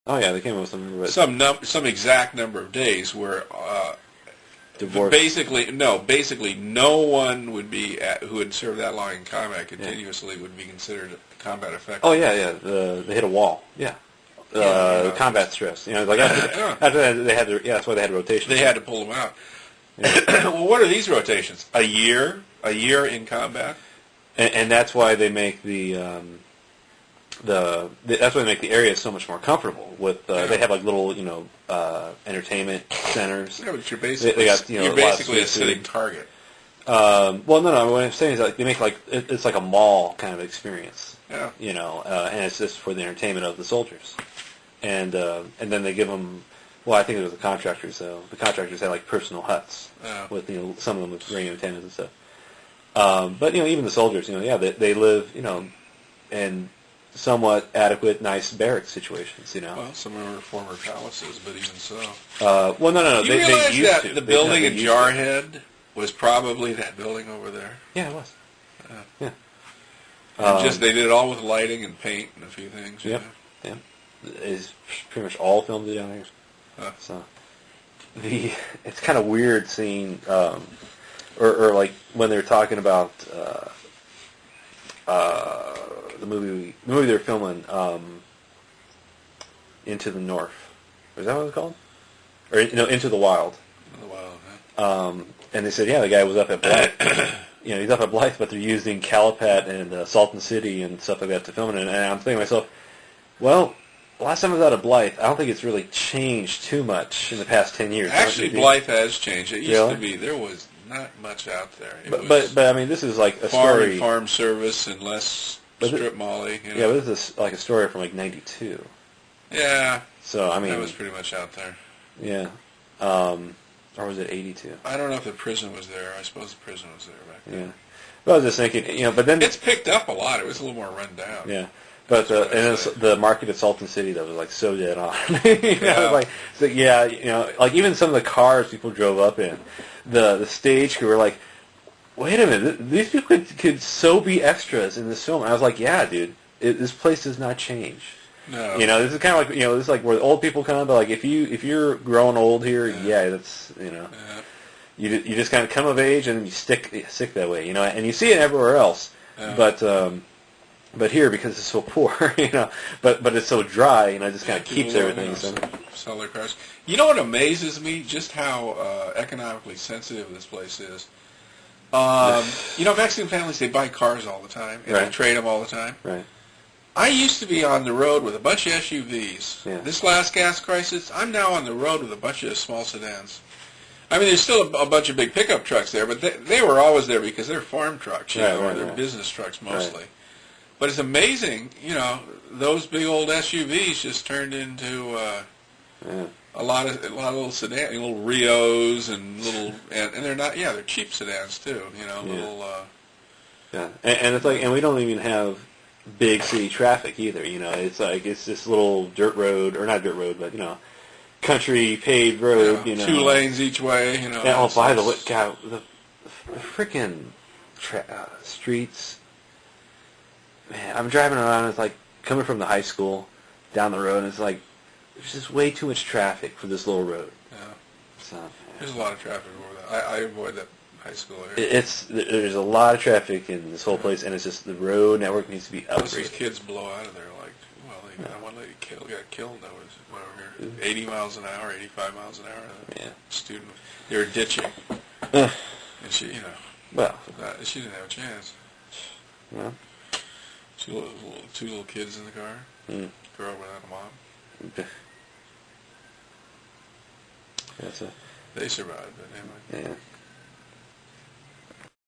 Oh yeah, they came up with some. But some exact number of days where divorce. basically no one would be who had served that long in combat continuously would be considered a combat effective. Oh yeah. They hit a wall. Yeah. Combat stress. Like after that they had that's why they had rotation. They had to pull them out. Yeah. Well, what are these rotations? A year in combat, and that's why they make that's why they make the area so much more comfortable. With they have like little entertainment centers. Yeah, but you're basically they got, a sitting target. Well, no. What I'm saying is like they make it's like a mall kind of experience. Yeah. And it's just for the entertainment of the soldiers, and then they give them. Well, I think it was the contractors. So the contractors had like personal huts with some of them with radio antennas and stuff. But even the soldiers, they live in somewhat adequate, nice barrack situations. Well, some of them are former palaces, but even so. Well, no. You realize that the building in Jarhead was probably that building over there? Yeah, it was. Yeah. They did it all with lighting and paint and a few things. Yep. Yeah. It's pretty much all filmed down there. So it's kind of weird seeing, or like when they're talking about the movie they were filming, Into the North. Is that what it's called? Or Into the Wild. Into the Wild. Yeah. And they said, the guy was up at Blythe. He's up at Blythe, but they're using Calipat and Salton City and stuff like that to film it. And I'm thinking to myself, well, last time I was out of Blythe, I don't think it's really changed too much in the past 10 years. Actually, Blythe has changed. It used to be, there was not much out there. But I mean, this is like a story. Farm service and less strip molly. Yeah, but this is like a story from like 92. Yeah. So, I mean. That was pretty much out there. Yeah. Or was it 82? I don't know if the prison was there. I suppose the prison was there back then. Yeah. Well, I was just thinking, but then. It's picked up a lot. It was a little more run down. Yeah. But the market at Salton City that was like so dead on. Like even some of the cars people drove up in, the stage crew were like, wait a minute, these people could so be extras in this film. And I was like, yeah, dude, this place does not change. No. This is kind of like this is like where the old people come. But like if you're growing old here, that's Yeah. you just kind of come of age and you stick that way. And you see it everywhere else, But here, because it's so poor, but it's so dry, it just kind of keeps everything. Sell their cars. You know what amazes me? Just how economically sensitive this place is. Mexican families, they buy cars all the time, and they trade them all the time. Right. I used to be on the road with a bunch of SUVs. Yeah. This last gas crisis, I'm now on the road with a bunch of small sedans. I mean, there's still a bunch of big pickup trucks there, but they were always there because they're farm trucks, or they're business trucks mostly. Right. But it's amazing, those big old SUVs just turned into a lot of little sedans, little Rios and and they're not, they're cheap sedans too, little. Yeah, and it's like, and we don't even have big city traffic either. It's like it's this little dirt road, or not dirt road, but country paved road. 2 lanes each way. And, by the way, God, the freaking streets. Man, I'm driving around, it's like coming from the high school down the road, and it's like there's just way too much traffic for this little road. Yeah. So, there's a lot of traffic over that. I avoid that high school area. There's a lot of traffic in this whole place, and it's just the road network needs to be upgraded. These kids blow out of there one lady got killed. That was over here, 80 miles an hour, 85 miles an hour. Yeah. Student, they were ditching, and she, well, she didn't have a chance. Well. Two little kids in the car. Girl without a mom. That's They survived, but anyway. Yeah.